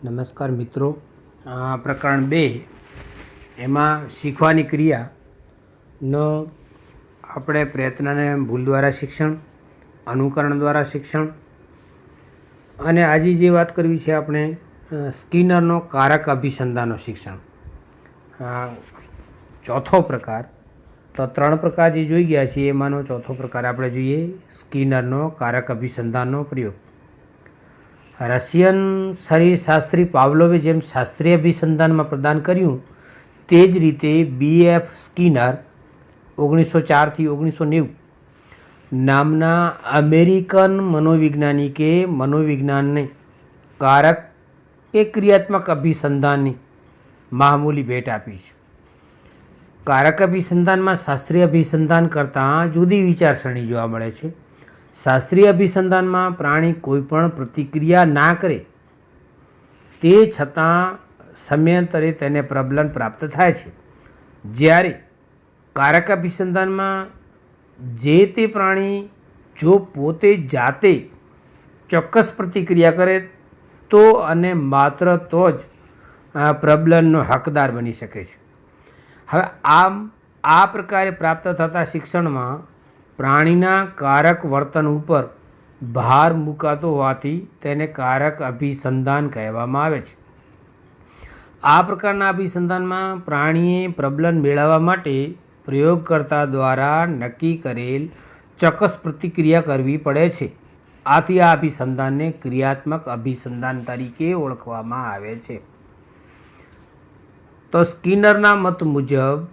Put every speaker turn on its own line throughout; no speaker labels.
નમસ્કાર મિત્રો, પ્રકરણ 2 એમાં શીખવાની ક્રિયાનો આપણે પ્રયત્નને ભૂલ દ્વારા શિક્ષણ, અનુકરણ દ્વારા શિક્ષણ અને આજે જે વાત કરવી છે આપણે સ્કિનરનો કારક અભિસંધાનનો શિક્ષણ. ચોથો પ્રકાર, તો 3 પ્રકાર જે જોઈ ગયા છીએ એમાંનો ચોથો પ્રકાર આપણે જોઈએ સ્કિનરનો કારક અભિસંધાનનો પ્રયોગ. રશિયન શરીરશાસ્ત્રી પાવલોવે જેમ શાસ્ત્રીય અભિસંધાનમાં પ્રદાન કર્યું તે જ રીતે BF સ્કિનર 1904 થી 1990 નામના અમેરિકન મનોવૈજ્ઞાનિકે મનોવિજ્ઞાનને કારક કે ક્રિયાત્મક અભિસંધાનની મામૂલી ભેટ આપી છે. કારક અભિસંધાનમાં શાસ્ત્રીય અભિસંધાન કરતાં જુદી વિચારસરણી જોવા મળે છે. શાસ્ત્રીય અભિસંધાનમાં પ્રાણી કોઈપણ પ્રતિક્રિયા ના કરે તે છતાં સમયાંતરે તેને પ્રબલન પ્રાપ્ત થાય છે, જ્યારે કારક અભિસંધાનમાં જે તે પ્રાણી જો પોતે જાતે ચોક્કસ પ્રતિક્રિયા કરે તો અને માત્ર તો જ પ્રબલનનો હકદાર બની શકે છે. હવે આ પ્રકારે પ્રાપ્ત થતા શિક્ષણમાં પ્રાણીના કારક વર્તન ઉપર ભાર મૂકાતો હોવાથી તેને કારક અભિસંધાન કહેવામાં આવે છે. આ પ્રકારના અભિસંધાનમાં પ્રાણીએ પ્રબલન મેળવવા માટે પ્રયોગકર્તા દ્વારા નક્કી કરેલ ચોક્કસ પ્રતિક્રિયા કરવી પડે છે. આથી આ અભિસંધાનને ક્રિયાત્મક અભિસંધાન તરીકે ઓળખવામાં આવે છે. તો સ્કિનરના મત મુજબ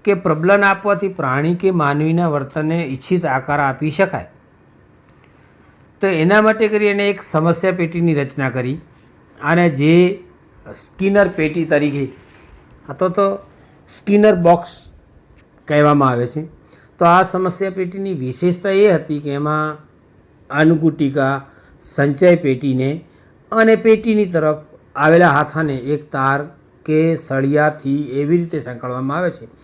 કે પ્રબલન આપવાથી પ્રાણી કે માનવીના વર્તનને ઈચ્છિત આકાર આપી શકાય, તો એના માટે કરીને એક સમસ્યા પેટીની રચના કરી અને જે સ્કિનર પેટી તરીકે અથવા તો સ્કિનર બોક્સ કહેવામાં આવે છે. તો આ સમસ્યા પેટીની વિશેષતા એ હતી કે એમાં અન્નગુટિકા, સંચય પેટીને અને પેટીની તરફ આવેલા હાથાને એક તાર કે સળિયાથી એવી રીતે સંકળવામાં આવે છે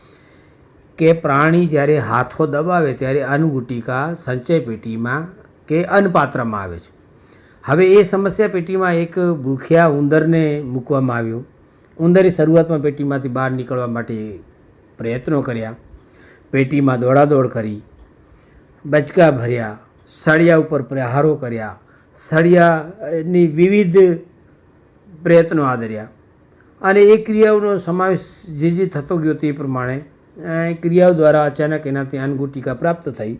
કે પ્રાણી જ્યારે હાથો દબાવે ત્યારે અન્નગુટિકા સંચય પેટીમાં કે અન્નપાત્રમાં આવે છે. હવે એ સમસ્યા પેટીમાં એક ભૂખ્યા ઉંદરને મૂકવામાં આવ્યું. ઉંદરે શરૂઆતમાં પેટીમાંથી બહાર નીકળવા માટે પ્રયત્નો કર્યા, પેટીમાં દોડાદોડ કરી, બચકા ભર્યા, સળિયા ઉપર પ્રહારો કર્યા, સળિયાની વિવિધ પ્રયત્નો આદર્યા અને એ ક્રિયાઓનો સમાવેશ જે થતો ગયો તે પ્રમાણે ક્રિયાઓ દ્વારા અચાનક એનાથી અન્નગુટિકા પ્રાપ્ત થઈ.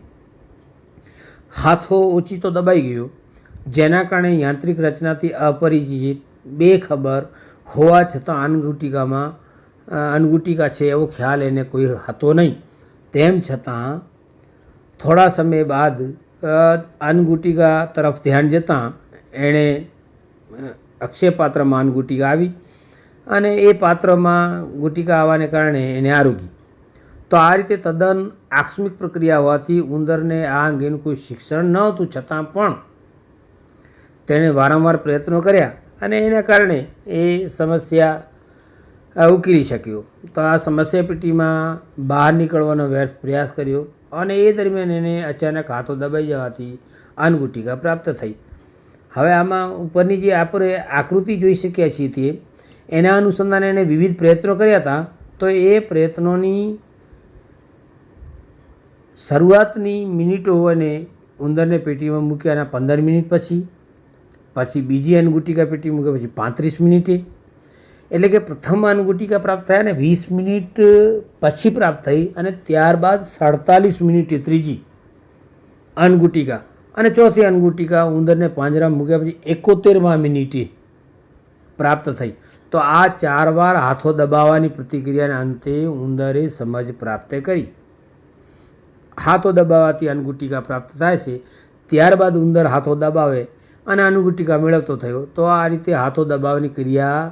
હાથો ઓચિતો દબાઈ ગયો, જેના કારણે યાંત્રિક રચનાથી અપરિચિત, બેખબર હોવા છતાં અન્નગુટિકા છે એવો ખ્યાલ એને કોઈ હતો નહીં. તેમ છતાં થોડા સમય બાદ અન્નગુટિકા તરફ ધ્યાન જતાં એણે અક્ષયપાત્રમાં અન્નગુટિકા આવી અને એ પાત્રમાં ગુટિકા આવવાને કારણે એને આરોગી. તો આ રીતે તદ્દન આકસ્મિક પ્રક્રિયા હોવાથી ઉંદરને આ અંગેનું કોઈ શિક્ષણ ન હતું, છતાં પણ તેણે વારંવાર પ્રયત્નો કર્યા અને એના કારણે એ સમસ્યા ઉકેલી શક્યો. તો આ સમસ્યા પેટીમાં બહાર નીકળવાનો વ્યર્થ પ્રયાસ કર્યો અને એ દરમિયાન એને અચાનક હાથો દબાઈ જવાથી અન્નગુટિકા પ્રાપ્ત થઈ. હવે આમાં ઉપરની જે આપણે આકૃતિ જોઈ શક્યા છીએ તે એના અનુસંધાને એણે વિવિધ પ્રયત્નો કર્યા હતા. તો એ પ્રયત્નોની શરૂઆતની મિનિટો અને ઉંદરને પેટીમાં મૂક્યાના 15 મિનિટ પછી બીજી અન્નગુટિકા પેટી મૂક્યા પછી 35 મિનિટે, એટલે કે પ્રથમ અન્નગુટિકા પ્રાપ્ત થયા ને 20 મિનિટ પછી પ્રાપ્ત થઈ અને ત્યારબાદ 47 મિનિટે ત્રીજી અન્નગુટિકા અને ચોથી અન્નગુટિકા ઉંદરને પાંજરામાં મૂક્યા પછી 71મા મિનિટે પ્રાપ્ત થઈ. તો આ 4 વાર હાથો દબાવવાની પ્રતિક્રિયાના અંતે ઉંદરે સમજ પ્રાપ્ત કરી. હાથો દબાવવાથી અન્નગુટિકા પ્રાપ્ત થાય છે, ત્યારબાદ ઉંદર હાથો દબાવે અને અન્નગુટિકા મેળવતો થયો. તો આ રીતે હાથો દબાવવાની ક્રિયા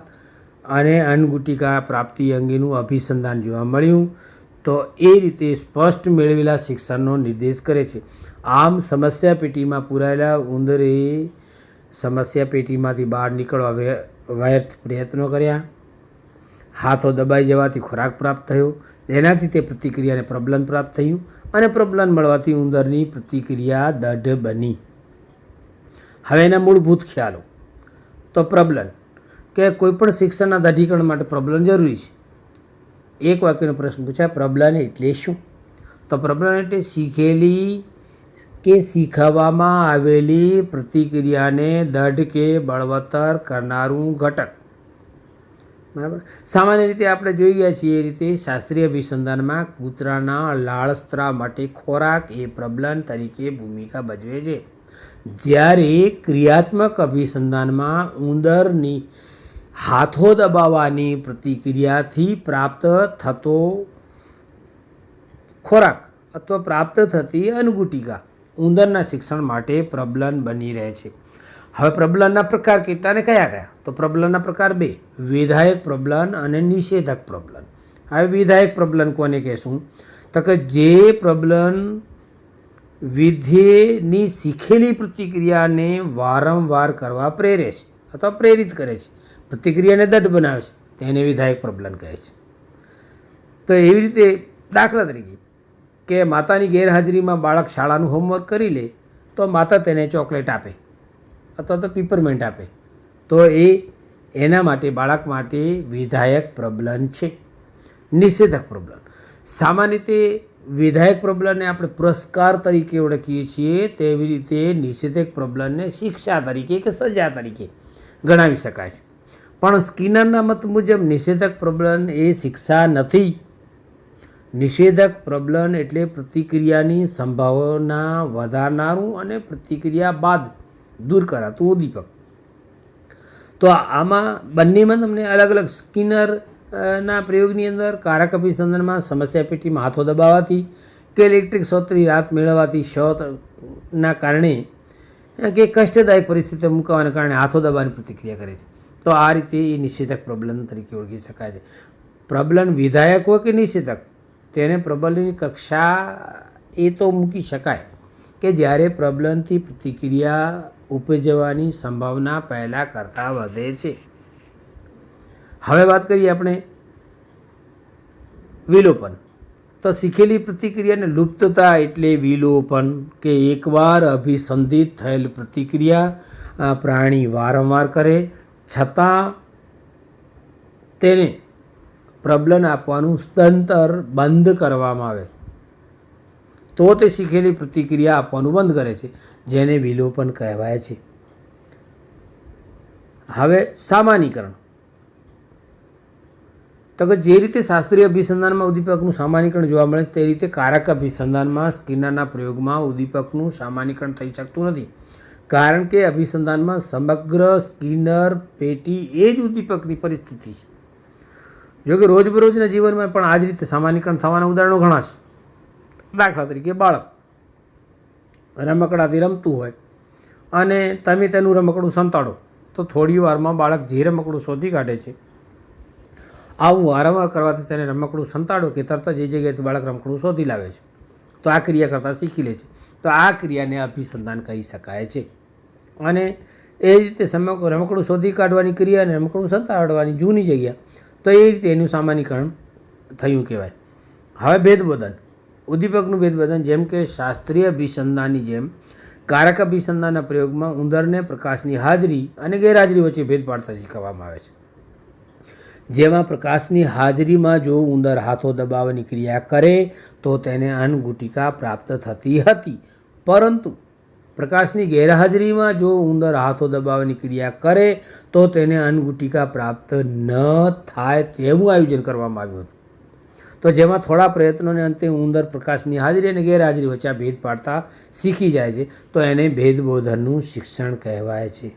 અને અન્નગુટિકા પ્રાપ્તિ અંગેનું અભિસંધાન જોવા મળ્યું. તો એ રીતે સ્પષ્ટ મેળવેલા શિક્ષણનો નિર્દેશ કરે છે. આમ સમસ્યા પેટીમાં પૂરાયેલા ઉંદરે સમસ્યા પેટીમાંથી બહાર નીકળવા વ્યર્થ પ્રયત્નો કર્યા, હાથો દબાઈ જવાથી ખોરાક પ્રાપ્ત થયો, જેનાથી તે પ્રતિક્રિયાને પ્રબલન પ્રાપ્ત થયું અને પ્રબલન મળવાથી ઉંદરની પ્રતિક્રિયા દઢ બની. હવે એના મૂળભૂત ખ્યાલો. તો પ્રબલન, કે કોઈપણ શિક્ષણના દઢીકરણ માટે પ્રબલન જરૂરી છે. એક વાક્યનો પ્રશ્ન પૂછાય, પ્રબલન એટલે શું? તો પ્રબલન એટલે શીખેલી કે શીખવવામાં આવેલી પ્રતિક્રિયાને દઢ કે બળવત્તર કરનારું ઘટક. બરાબર. સામાન્ય રીતે આપણે જોઈ ગયા છીએ એ રીતે શાસ્ત્રીય અભિસંધાનમાં કૂતરાના લાળસ્ત્રાવ માટે ખોરાક એ પ્રબલન તરીકે ભૂમિકા ભજવે છે, જ્યારે ક્રિયાત્મક અભિસંધાનમાં ઉંદરની હાથો દબાવવાની પ્રતિક્રિયાથી પ્રાપ્ત થતો ખોરાક અથવા પ્રાપ્ત થતી અન્નગુટિકા ઉંદરના શિક્ષણ માટે પ્રબલન બની રહે છે. હવે પ્રબલનના પ્રકાર કેટલા ને કયા કયા? તો પ્રબલનના પ્રકાર 2, વિધાયક પ્રબલન અને નિષેધક પ્રબલન. હવે વિધાયક પ્રબલન કોને કહેશું? તો કે જે પ્રબલન વિધેયની શીખેલી પ્રતિક્રિયાને વારંવાર કરવા પ્રેરે છે અથવા પ્રેરિત કરે છે, પ્રતિક્રિયાને દઢ બનાવે છે, તેને વિધાયક પ્રબલન કહે છે. તો એવી રીતે દાખલા તરીકે કે માતાની ગેરહાજરીમાં બાળક શાળાનું હોમવર્ક કરી લે તો માતા તેને ચોકલેટ આપે અથવા તો પીપરમેન્ટ આપે, તો એના માટે બાળક માટે વિધાયક પ્રબલન છે. નિષેધક પ્રબલન, સામાન્ય રીતે વિધાયક પ્રબલનને આપણે પુરસ્કાર તરીકે ઓળખીએ છીએ, તેવી રીતે નિષેધક પ્રબલનને શિક્ષા તરીકે કે સજા તરીકે ગણાવી શકાય છે. પણ સ્કિનરના મત મુજબ નિષેધક પ્રબલન એ શિક્ષા નથી. નિષેધક પ્રબલન એટલે પ્રતિક્રિયાની સંભાવના વધારનારું અને પ્રતિક્રિયા બાદ દૂર કરાતું ઉદ્દીપક. તો આમાં બંનેમાં તમને અલગ અલગ સ્કિનરના પ્રયોગની અંદર કારક અભિસંધાનમાં સમસ્યા પેટીમાં હાથો દબાવવાથી કે ઇલેક્ટ્રિક શોધની રાહત મેળવવાથી શોધના કારણે કે કષ્ટદાયક પરિસ્થિતિ મૂકવાના કારણે હાથો દબાવવાની પ્રતિક્રિયા કરે છે. તો આ રીતે એ નિષેધક પ્રબલન તરીકે ઓળખી શકાય છે. પ્રબલન વિધાયક હોય કે નિષેધક, તેને પ્રબલનની કક્ષા એ તો મૂકી શકાય કે જ્યારે પ્રબલનથી પ્રતિક્રિયા ઉપજવાની સંભાવના પહેલાં કરતાં વધે છે. હવે વાત કરીએ આપણે વિલોપન. તો શીખેલી પ્રતિક્રિયાને લુપ્તતા એટલે વિલોપન, કે એકવાર અભિસંધિત થયેલ પ્રતિક્રિયા પ્રાણી વારંવાર કરે છતાં તેને પ્રબલન આપવાનું તંત્ર બંધ કરવામાં આવે તો તે શીખેલી પ્રતિક્રિયા આપવાનું બંધ કરે છે, જેને વિલોપન કહેવાય છે. હવે સામાન્યીકરણ, તો કે જે રીતે શાસ્ત્રીય અભિસંધાનમાં ઉદ્દીપકનું સામાન્યીકરણ જોવા મળે તે રીતે કારક અભિસંધાનમાં સ્કિનરના પ્રયોગમાં ઉદ્દીપકનું સામાન્યીકરણ થઈ શકતું નથી, કારણ કે અભિસંધાનમાં સમગ્ર સ્કિનર પેટી એ જ ઉદ્દીપકની પરિસ્થિતિ છે. જો કે રોજબરોજના જીવનમાં પણ આ જ રીતે સામાન્યીકરણ થવાના ઉદાહરણો ઘણા છે. દાખલા તરીકે બાળક રમકડાથી રમતું હોય અને તમે તેનું રમકડું સંતાડો તો થોડી વારમાં બાળક જે રમકડું શોધી કાઢે છે. આવું વારંવાર કરવાથી તેને રમકડું સંતાડો કે તરત જ એ જગ્યાએથી બાળક રમકડું શોધી લાવે છે, તો આ ક્રિયા કરતાં શીખી લે છે. તો આ ક્રિયાને અભિસંધાન કહી શકાય છે. અને એ રીતે રમકડું શોધી કાઢવાની ક્રિયા અને રમકડું સંતાડવાની જૂની જગ્યા, તો એ રીતે એનું સામાન્યીકરણ થયું કહેવાય. હવે ભેદબોધન, ઉદ્દીપકનું ભેદબોધન, જેમ કે શાસ્ત્રીય અભિસંધાનની જેમ કારક અભિસંધાનના પ્રયોગમાં ઉંદરને પ્રકાશની હાજરી અને ગેરહાજરી વચ્ચે ભેદ પાડતા શીખવવામાં આવે છે. જેમાં પ્રકાશની હાજરીમાં જો ઉંદર હાથો દબાવવાની ક્રિયા કરે તો તેને અન્નગુટિકા પ્રાપ્ત થતી હતી, પરંતુ પ્રકાશની ગેરહાજરીમાં જો ઉંદર હાથો દબાવવાની ક્રિયા કરે તો તેને અન્નગુટિકા પ્રાપ્ત ન થાય તેવું આયોજન કરવામાં આવ્યું હતું. તો જેમાં થોડા પ્રયત્નોને અંતે ઉંદર પ્રકાશની હાજરી અને ગેરહાજરી વચ્ચે ભેદ પાડતા શીખી જાય છે, તો એને ભેદબોધનનું શિક્ષણ કહેવાય છે.